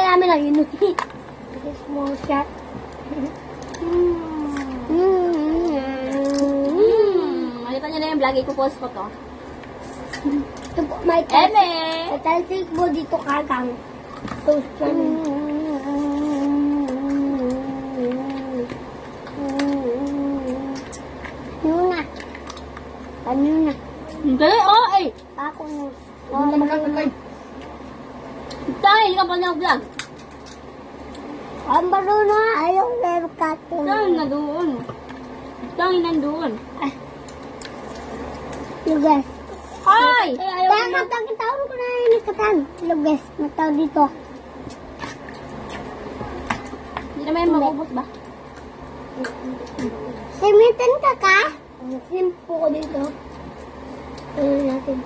namin lang yun. Small shot. Makita niyo na yung vlog. Ipopost ko to. Ito po, may talsik mo dito kakang. So, Nuna. Kanina. Hindi, oh, ay. Ako na. Huwag na magkakagay. Tayo, hindi ka pa niya vlog. Ang baro na. Ayaw na yung katin. Tayo na doon. Tayo nandoon. Lugas. Ay! Kaya matawag ko na yung ikatan. Lugas. Matawag dito. Hindi naman yung makubos ba? Simitin ka ka? Simpo ko dito. Ano natin?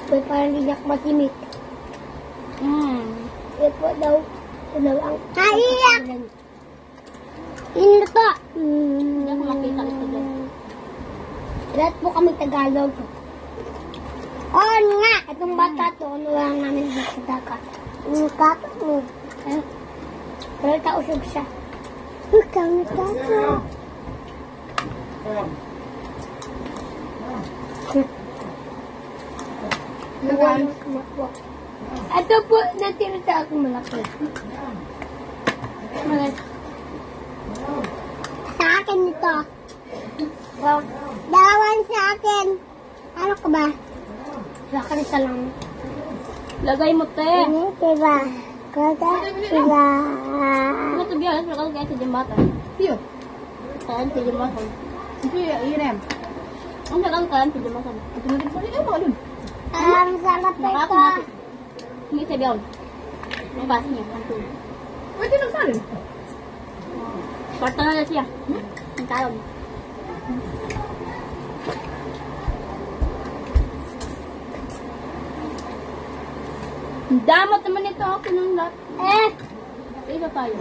Pwede parang hindi ako masimit. Ito daw. Ito daw ang... Naiyak! Ino to? Hindi ako makita ito dyan. Lahat po kami Tagalog. Oo nga! Itong bata to, ano lang namin dito dagat. Ang kato mo. Pero tausog siya. Ikaw na kato. Ito po, natira sa aking malaki. Sa akin ito. Dawan sa akin. Ano ka ba? Sa akin isa lang. Lagay mo, te. Ano diba? Kata diba? Ano ito biya? Ano kaya sa jambatan? Iyo. Kayan sa jambatan. Ito yun em. Ang sagang kayan sa jambatan. Ito na din po rin mga dun. Ang sarap ito. Hindi sa biyaw. Ang basa niya. Pwede nang salin. Kwarta na siya. Ang talon. Damot naman ito ako ng lahat. Isa tayo.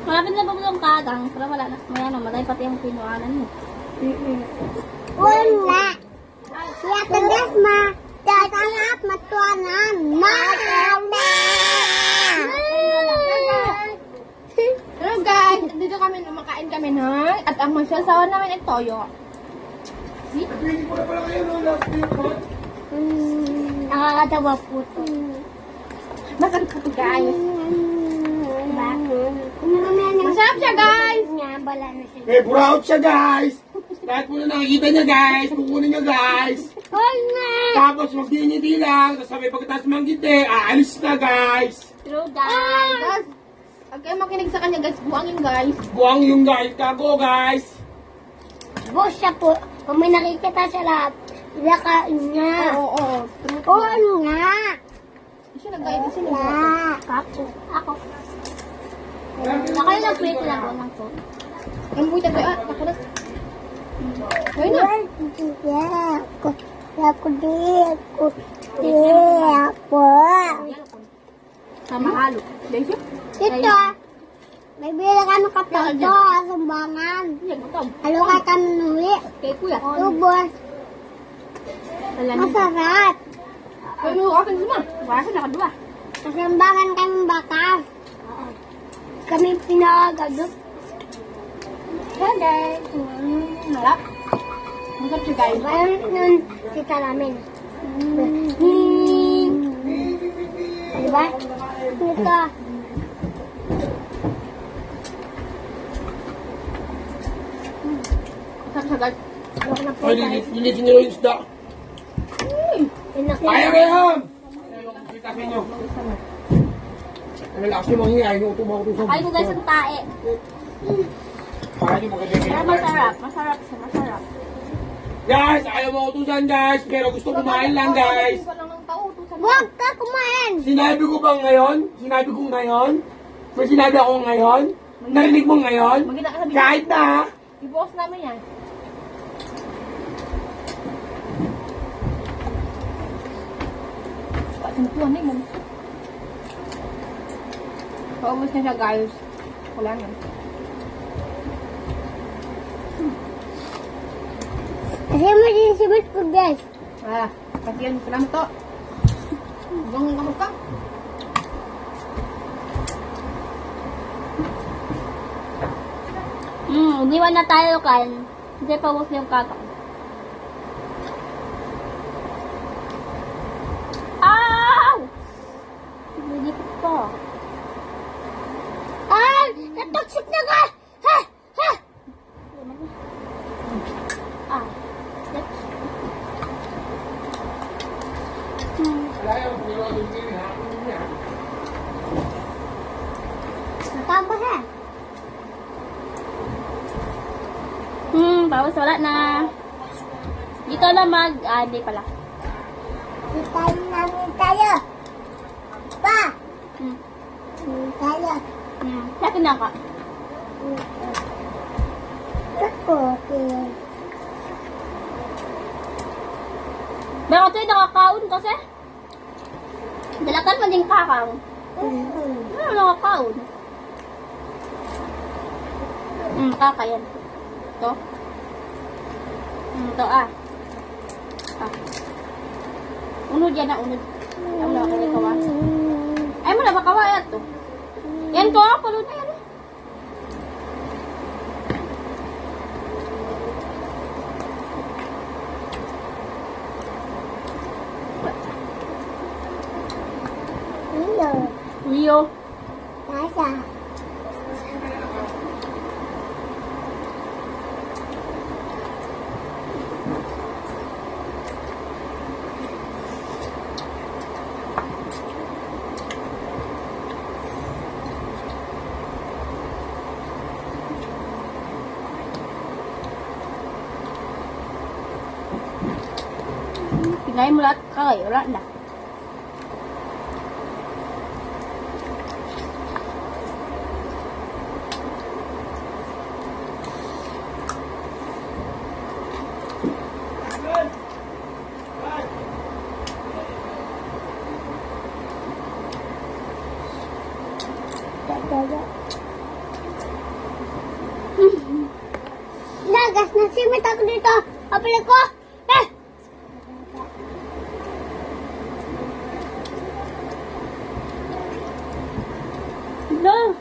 Malapit na ba yung kagang? Pero wala na. Maya namatay pati yung pinuanan mo. Wala. Siya tegas ma. Tatanap matuanan. Maganda. Hello guys, dito kami makain kami na. At ang masyasawa namin ay toyo. Nakakatawa po ito. Masarap po guys. Diba? Masarap siya guys. Bala na siya. Eh, buraot siya, guys! Lahat po na nakikita niya, guys! Kukunin niya, guys! Tapos, magdiniti lang. Tapos, sabi pagkatapos manggiti, aalis na, guys! True, guys. Guys, huwag kayo makinig sa kanya guys. Buangin guys. Buwang yung guys. Kago, guys! Boss siya po. Kung may nakikita siya lahat, ilakain niya. Oo. Oo nga. Siya nag-guide siya Nga. Ako. Ako. Nakaya lang plate lang ako ng phone. Ang buhay tayo. Ako na. Ayun na. Ako dito. Ako. Sa mahalo. Dito. Dito. May bila kami kapito sa sumbangan. Halo ka kami nuwi. Kay kuya. Tubos. Masarap. Ano akin suma? Basta nakadua. Sa sumbangan kami bakal. Kami pinakagadot. Yan guys. Malap. Masarap siya guys. Parang nun kita namin. Diba? Ito. Masarap siya guys. Ay, linisin niyo yung isda. Kaya kayo! Kita sa inyo. Ang lakas yung mga hingay, inuutubaw ko sa... Ay ko guys ang tae. Kaya niyo magandang Pero masarap. Masarap siya. Masarap. Guys, ayaw mo utusan, guys. Pero gusto kumain lang, guys. Huwag ka kumain! Sinabi ko ba ngayon? Sinabi ko ngayon? May sinabi ako ngayon? Narinig mo ngayon? Kahit na, I-boss namin yan. Pasimpuan na yun. Paubos na siya guys. Wala na. Kasi mo din simit ko guys. Kasi yan, salamat to. Hanggang kamot ka. Iniwan na tayo kan. Hindi pa ubos yung kakao. Ow! Hindi ko pa. Ay! Natoxic na ka! Ha! Ha! Ah. Tama ha? Bawas wala na. Dito na hindi pala. Hintay namin tayo. Pa! Hmm. Tayo. Sa akin na ka. Ako, okay. Baka ito yung nakakaon kasi. Dalakan mo din kakao. Ano nakakaon? Kaka yan. Ito. Ito Unod yan na, unod. Ano na kaya kawa? Ay mo na ba kawa yan to? Yan ko, palod na yan. Hello. Rio. Nasa. Pinayin mo lahat kagay, wala na. Nagas na simit ako dito. Apel ko. Eh! No.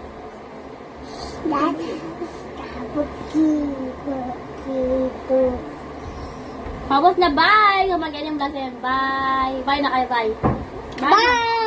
Dad. Kapukito. Tapos na, bye! Kumagaling vlog yan. Bye! Bye na kayo, bye! Bye!